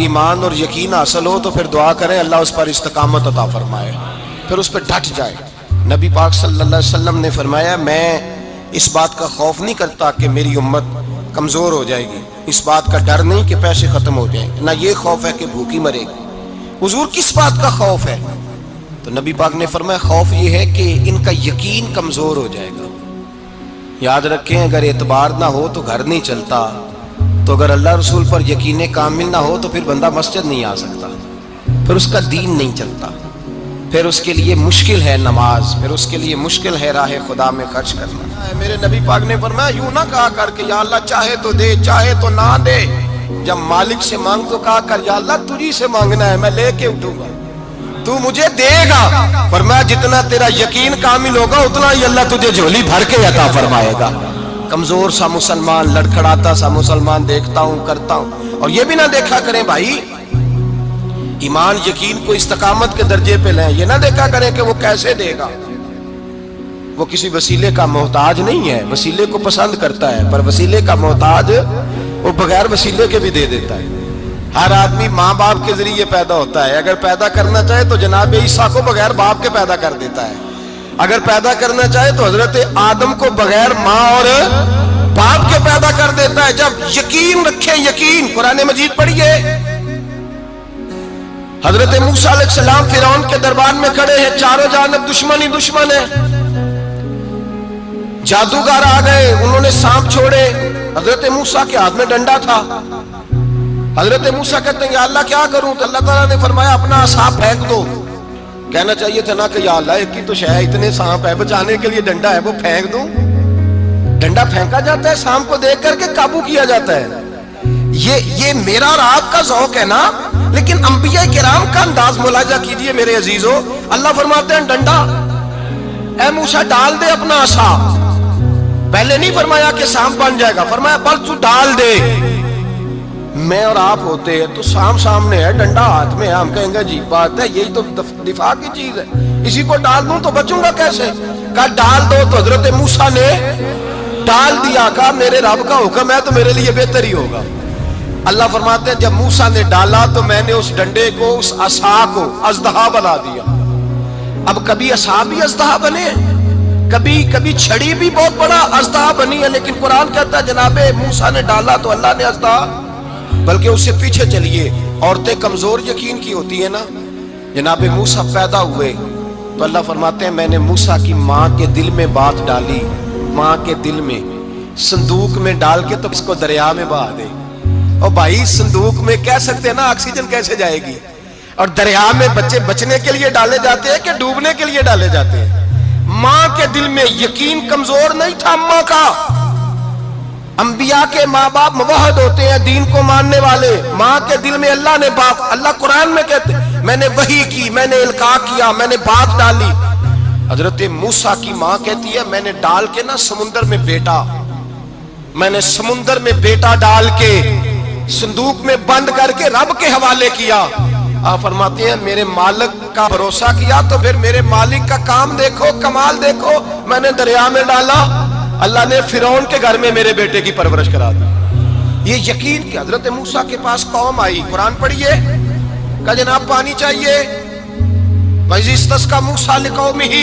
ایمان اور یقین حاصل ہو تو پھر دعا کریں اللہ اس پر استقامت عطا فرمائے، پھر اس پہ ڈٹ جائے۔ نبی پاک صلی اللہ علیہ وسلم نے فرمایا میں اس بات کا خوف نہیں کرتا کہ میری امت کمزور ہو جائے گی، اس بات کا ڈر نہیں کہ پیسے ختم ہو جائیں، نہ یہ خوف ہے کہ بھوکی مرے گی۔ حضور کس بات کا خوف ہے؟ تو نبی پاک نے فرمایا خوف یہ ہے کہ ان کا یقین کمزور ہو جائے گا۔ یاد رکھیں اگر اعتبار نہ ہو تو گھر نہیں چلتا، تو اگر اللہ رسول پر یقین کامل نہ ہو تو پھر بندہ مسجد نہیں آ سکتا، پھر اس کا دین نہیں چلتا، پھر اس کے لیے مشکل ہے نماز، پھر اس کے لیے مشکل ہے راہ خدا میں خرچ کرنا۔ میرے نبی پاک نے فرمایا یوں نہ کہا کر کہ یا اللہ چاہے تو دے چاہے تو نہ دے، جب مالک سے مانگ تو کہا کر یا اللہ تجھی سے مانگنا ہے، میں لے کے اٹھوں گا، تو مجھے دے گا۔ فرمایا جتنا تیرا یقین کامل ہوگا اتنا ہی اللہ تجھے جھولی بھر کے عطا فرمائے گا۔ کمزور سا مسلمان، لڑکھڑاتا سا مسلمان دیکھتا ہوں کرتا ہوں، اور یہ بھی نہ دیکھا کریں بھائی ایمان یقین کو استقامت کے درجے پہ لیں، یہ نہ دیکھا کریں کہ وہ کیسے دے گا، وہ کسی وسیلے کا محتاج نہیں ہے، وسیلے کو پسند کرتا ہے، پر وسیلے کا محتاج وہ بغیر وسیلے کے بھی دے دیتا ہے۔ ہر آدمی ماں باپ کے ذریعے پیدا ہوتا ہے، اگر پیدا کرنا چاہے تو جناب عیسیٰ کو بغیر باپ کے پیدا کر دیتا ہے، اگر پیدا کرنا چاہے تو حضرت آدم کو بغیر ماں اور باپ کے پیدا کر دیتا ہے۔ جب یقین رکھیں، یقین قرآن مجید پڑھیے، حضرت موسیٰ علیہ السلام فرعون کے دربار میں کھڑے ہیں، چاروں جانب دشمن ہی دشمن ہے، جادوگر آ گئے، انہوں نے سانپ چھوڑے، حضرت موسیٰ کے ہاتھ میں ڈنڈا تھا، حضرت موسیٰ کہتے ہیں یا اللہ کیا کروں؟ تو اللہ تعالیٰ نے فرمایا اپنا عصا پھینک دو۔ کہنا چاہیے تھا نا کہ یا اللہ ایک کی تو شے ہے، اتنے سانپ ہے، بچانے کے لیے ڈنڈا ہے وہ پھینک دوں؟ ڈنڈا پھینکا جاتا ہے، سانپ کو دیکھ کر کے قابو کیا جاتا ہے۔ یہ میرا اور آپ کا ذوق ہے نا، لیکن انبیاء کرام کا انداز ملاحظہ کیجئے میرے عزیزو۔ اللہ فرماتے ہیں ڈنڈا اے موسیٰ ڈال دے اپنا عصا، پہلے نہیں فرمایا کہ سانپ بن جائے گا، فرمایا بس تو ڈال دے۔ میں اور آپ ہوتے ہیں تو سانپ سامنے ہے، ڈنڈا ہاتھ میں ہے، ہم کہیں گے جی بات ہے، یہی تو دفاع کی چیز ہے، اسی کو ڈال دوں تو بچوں گا کیسے؟ کہا ڈال دو، تو حضرت موسیٰ نے ڈال دیا، کہا میرے رب کا حکم ہے تو میرے لیے بہتر ہی ہوگا۔ اللہ فرماتے ہیں جب موسیٰ نے ڈالا تو میں نے اس ڈنڈے کو، اس عصا کو اژدہا بنا دیا۔ اب کبھی عصا بھی اژدہا بنے، کبھی چھڑی بھی بہت بڑا اژدہا بنی ہے، لیکن قرآن کہتا ہے جناب موسیٰ نے ڈالا تو اللہ نے اژدہا، بلکہ اس سے پیچھے چلیے، عورتیں کمزور یقین کی ہوتی ہیں نا، جناب موسیٰ پیدا ہوئے تو اللہ فرماتے ہیں میں نے موسیٰ کی ماں کے دل میں بات ڈالی، ماں کے دل میں، صندوق میں ڈال کے تو اس کو دریا میں بہا دے۔ اور بھائی صندوق میں کہہ سکتے ہیں نا آکسیجن کیسے جائے گی، اور دریا میں بچے بچنے کے لیے ڈالے جاتے ہیں کہ ڈوبنے کے لیے ڈالے جاتے ہیں؟ ماں کے دل میں یقین کمزور نہیں تھا ماں کا۔ انبیاء کے ماں باپ موحد ہوتے ہیں، دین کو ماننے والے، ماں کے دل میں اللہ نے باپ، اللہ قرآن میں کہتے میں نے وحی کی، میں نے القاء کیا، میں نے بات ڈالی۔ حضرت موسیٰ کی ماں کہتی ہے میں نے ڈال کے نا سمندر میں بیٹا، میں نے سمندر میں بیٹا ڈال کے صندوق میں بند کر کے رب کے حوالے کیا۔ آپ فرماتے ہیں میرے مالک کا بھروسہ کیا تو پھر میرے مالک کا کام دیکھو، کمال دیکھو، میں نے دریا میں ڈالا، اللہ نے فرعون کے گھر میں میرے بیٹے کی پرورش کرا دی۔ یہ یقین کہ حضرت موسیٰ کے پاس قوم آئی، قرآن پڑھیے، کہا جناب پانی چاہیے، وَإِذِ اسْتَسْقَىٰ مُوسَىٰ لِقَوْمِهِ،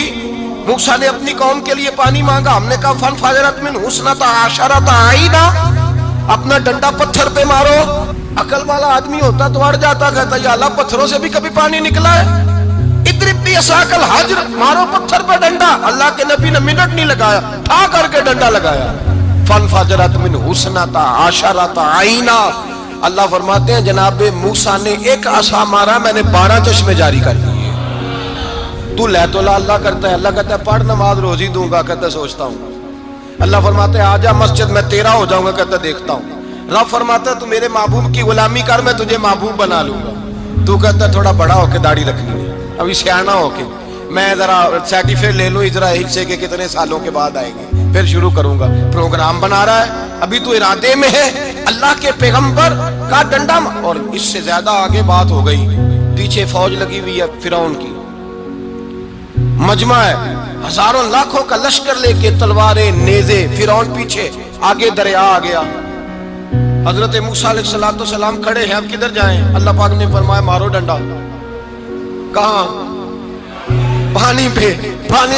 موسیٰ نے اپنی قوم کے لیے پانی مانگا، ہم نے کہا فَانْفَجَرَتْ مِنْهُ اثْنَتَا عَشَرَةَ عَيْنًا، اپنا ڈنڈا پتھر پہ مارو۔ عقل والا آدمی ہوتا تو اڑ جاتا، کہتا یا اللہ پتھروں سے بھی کبھی پانی نکلا ہے؟ اضرب بعصاک الحجر، مارو پتھر پہ ڈنڈا۔ اللہ کے نبی نے منٹ نہیں لگایا، ٹھا کر کے ڈنڈا لگایا، فانفجرت منہ اثنتا عشرۃ عینا۔ اللہ فرماتے ہیں جناب موسیٰ نے ایک عصا مارا، میں نے 12 چشمے جاری کر دیے۔ تو لے تو لا اللہ کرتا ہے، اللہ کہتا ہے پڑھ نماز روزی دوں گا، کہتا ہے سوچتا ہوں۔ اللہ فرماتا ہے آجا مسجد میں تیرا ہو جاؤں گا، کہتا ہے دیکھتا ہوں۔ رب فرماتا ہے تو میرے محبوب کی غلامی کر، میں تجھے محبوب بنا لوں گا۔ تو کہتا ہے تھوڑا بڑا ہو کے داڑھی رکھنی ہے، ابھی سیانا ہو کے میں ذرا سرٹیفکیٹ لے لوں اسرائیل سے کہ کتنے سالوں کے بعد آئیں گے، پھر شروع کروں گا۔ پروگرام بنا رہا ہے، ابھی تو ارادے میں ہے۔ اللہ کے پیغمبر کا ڈنڈا، اور اس سے زیادہ آگے بات ہو گئی، پیچھے فوج لگی ہوئی ہے فرعون کی، مجمع ہے، ہزاروں لاکھوں کا لشکر لے کے، تلواریں نیزے، فرعون پیچھے، آگے دریا آ گیا۔ حضرت موسیٰ علیہ السلام کھڑے ہیں، اب کدھر جائیں؟ اللہ پاک نے فرمایا مارو ڈنڈا۔ کہاں؟ پانی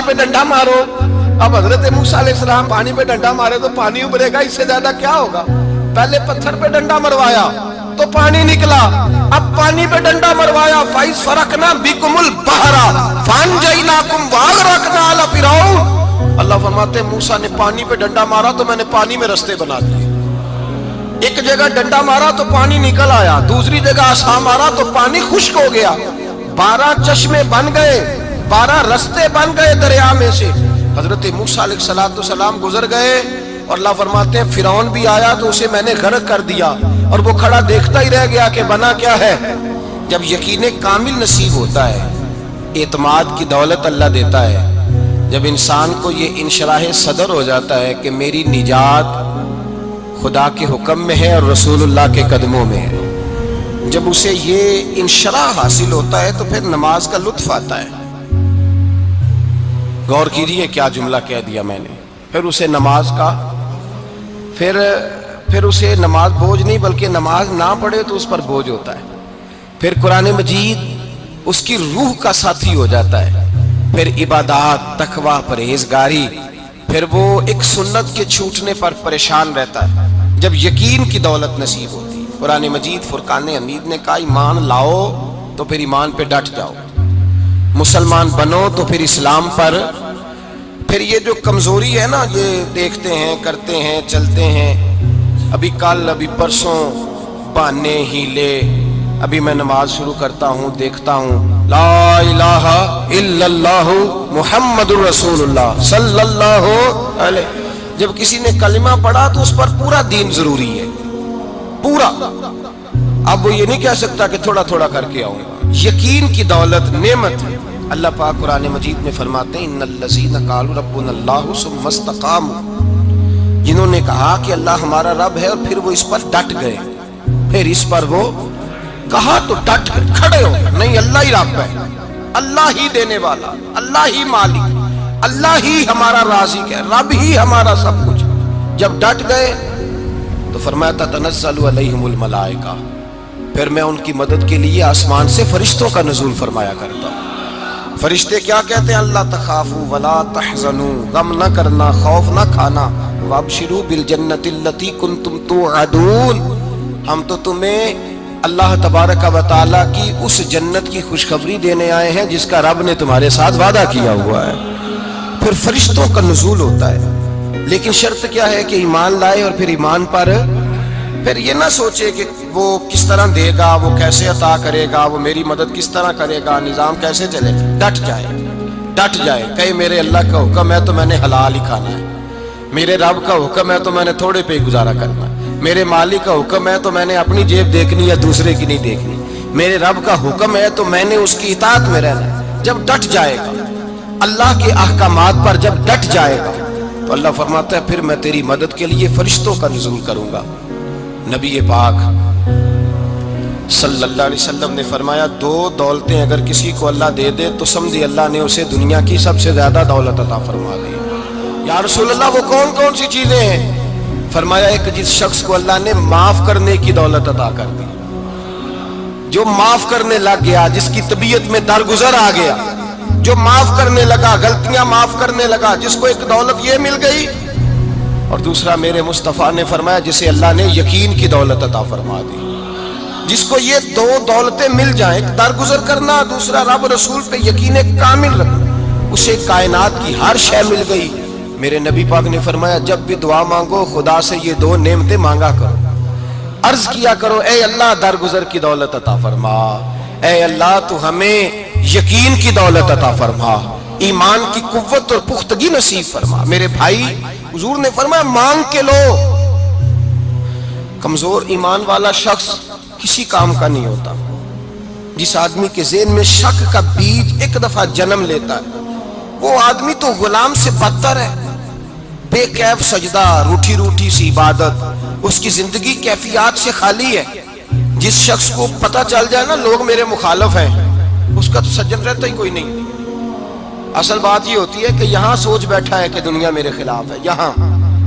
پہ ڈنڈا مارو۔ اب حضرت موسیٰ علیہ السلام پانی پہ ڈنڈا مارے تو پانی ابھرے گا، اس سے زیادہ کیا ہوگا؟ پہلے پتھر پہ ڈنڈا مروایا تو پانی نکلا، اب پانی پہ ڈنڈا مروایا، فَإِذْ فَرَقْنَا بِكُمُ الْبَحْرَ فَأَنْجَيْنَاكُمْ وَأَغْرَقْنَا آلَ فِرْعَوْنَ۔ اللہ فرماتے ہیں موسیٰ نے پانی پہ ڈنڈا مارا تو میں نے پانی میں رستے بنا دیے۔ ایک جگہ ڈنڈا مارا تو پانی نکل آیا، دوسری جگہ عصا مارا تو پانی خشک ہو گیا، 12 چشمے بن گئے، 12 رستے بن گئے دریا میں سے۔ حضرت موسیٰ علیہ السلام گزر گئے اور اللہ فرماتے ہیں فرعون بھی آیا تو اسے میں نے غرق کر دیا، اور وہ کھڑا دیکھتا ہی رہ گیا کہ بنا کیا ہے۔ جب یقین کامل نصیب ہوتا ہے، اعتماد کی دولت اللہ دیتا ہے، جب انسان کو یہ انشراح صدر ہو جاتا ہے کہ میری نجات خدا کے حکم میں ہے اور رسول اللہ کے قدموں میں ہے، جب اسے یہ انشراح حاصل ہوتا ہے تو پھر نماز کا لطف آتا ہے۔ غور کیجیے کیا جملہ کہہ دیا میں نے۔ پھر اسے نماز کا پھر اسے نماز بوجھ نہیں بلکہ نماز نہ پڑھے تو اس پر بوجھ ہوتا ہے۔ پھر قرآن مجید اس کی روح کا ساتھی ہو جاتا ہے، پھر عبادات، تقوی، پرہیزگاری، پھر وہ ایک سنت کے چھوٹنے پر پریشان رہتا ہے جب یقین کی دولت نصیب ہوتی ہے۔ قرآن مجید فرقان حمید نے کہا ایمان لاؤ تو پھر ایمان پہ ڈٹ جاؤ، مسلمان بنو تو پھر اسلام پر۔ پھر یہ جو کمزوری ہے نا، یہ دیکھتے ہیں، کرتے ہیں، چلتے ہیں، ابھی کل ابھی پرسوں بہانے ہیلے، ابھی میں نماز شروع کرتا ہوں دیکھتا ہوں لا الہ الا اللہ محمد الرسول اللہ صلی اللہ علیہ۔ جب کسی نے کلمہ پڑھا تو اس پر پورا دین ضروری ہے، پورا۔ اب وہ یہ نہیں کہہ سکتا کہ تھوڑا تھوڑا کر کے آؤں گا۔ یقین کی دولت نعمت ہے۔ اللہ پاک قرآن مجید میں فرماتے ہیں ان الذین قالوا ربنا اللہ ثم استقاموا، جنہوں نے کہا کہ اللہ ہمارا رب ہے اور پھر وہ اس پر ڈٹ گئے، پھر اس پر وہ کہا تو ڈٹ گئے، کھڑے ہو گئے، نہیں اللہ ہی رب ہے، اللہ ہی دینے والا، اللہ ہی مالک، اللہ ہی ہمارا رازق ہے، رب ہی ہمارا سب کچھ۔ جب ڈٹ گئے تو فرمایا تتنزل علیہم الملائکہ، پھر میں ان کی مدد کے لیے آسمان سے فرشتوں کا نزول فرمایا کرتا ہوں۔ فرشتے کیا کہتے ہیں؟ اللہ تخافوا ولا تحزنوا، غم نہ کرنا، خوف نہ کھانا، وابشروا بالجنۃ التی کنتم توعدون، ہم تو تمہیں اللہ تبارک و تعالیٰ کی اس جنت کی خوشخبری دینے آئے ہیں جس کا رب نے تمہارے ساتھ وعدہ کیا ہوا ہے۔ پھر فرشتوں کا نزول ہوتا ہے، لیکن شرط کیا ہے کہ ایمان لائے، اور پھر ایمان پر پھر یہ نہ سوچے کہ وہ کس طرح دے گا، وہ کیسے عطا کرے گا، وہ میری مدد کس طرح کرے گا، نظام کیسے چلے، ڈٹ جائے کہے میرے اللہ کا حکم ہے تو میں نے حلال ہی کھانا ہے، میرے رب کا حکم ہے تو میں نے تھوڑے پہ گزارا کرنا ہے، میرے مالک کا حکم ہے تو میں نے اپنی جیب دیکھنی یا دوسرے کی نہیں دیکھنی، میرے رب کا حکم ہے تو میں نے اس کی اطاعت میں رہنا ہے۔ جب ڈٹ جائے گا اللہ کے احکامات پر، جب ڈٹ جائے گا تو اللہ فرماتا ہے پھر میں تیری مدد کے لیے فرشتوں کا نزول کروں گا۔ نبی پاک صلی اللہ علیہ وسلم نے فرمایا 2 دولتیں اگر کسی کو اللہ دے دے تو سمجھے اللہ نے اسے دنیا کی سب سے زیادہ دولت عطا فرما دی۔ یا رسول اللہ وہ کون کون سی چیزیں ہیں؟ فرمایا ایک جس شخص کو اللہ نے معاف کرنے کی دولت عطا کر دی، جو معاف کرنے لگ گیا، جس کی طبیعت میں درگزر آ گیا، جو معاف کرنے لگا، غلطیاں معاف کرنے لگا، جس کو ایک دولت یہ مل گئی۔ اور دوسرا میرے مصطفیٰ نے فرمایا جسے اللہ نے یقین کی دولت عطا فرما دی، جس کو یہ 2 دولتیں مل جائیں، ایک درگزر کرنا، دوسرا رب رسول پہ یقین کامل رکھنا، اسے کائنات کی ہر شے مل گئی۔ میرے نبی پاک نے فرمایا جب بھی دعا مانگو خدا سے یہ 2 نعمتیں مانگا کرو، عرض کیا کرو اے اللہ درگزر کی دولت عطا فرما، اے اللہ تو ہمیں یقین کی دولت عطا فرما، ایمان کی قوت اور پختگی نصیب فرما۔ میرے بھائی حضور نے فرمایا مانگ کے لو۔ کمزور ایمان والا شخص کسی کام کا نہیں ہوتا۔ جس آدمی کے ذہن میں شک کا بیج ایک دفعہ جنم لیتا ہے وہ آدمی تو غلام سے بدتر ہے، بے کیف سجدہ، روٹھی روٹھی سی عبادت، اس کی زندگی کیفیات سے خالی ہے۔ جس شخص کو پتہ چل جائے نا لوگ میرے مخالف ہیں، اس کا تو سجن رہتا ہی کوئی نہیں۔ اصل بات یہ ہوتی ہے کہ یہاں سوچ بیٹھا ہے کہ دنیا میرے خلاف ہے، یہاں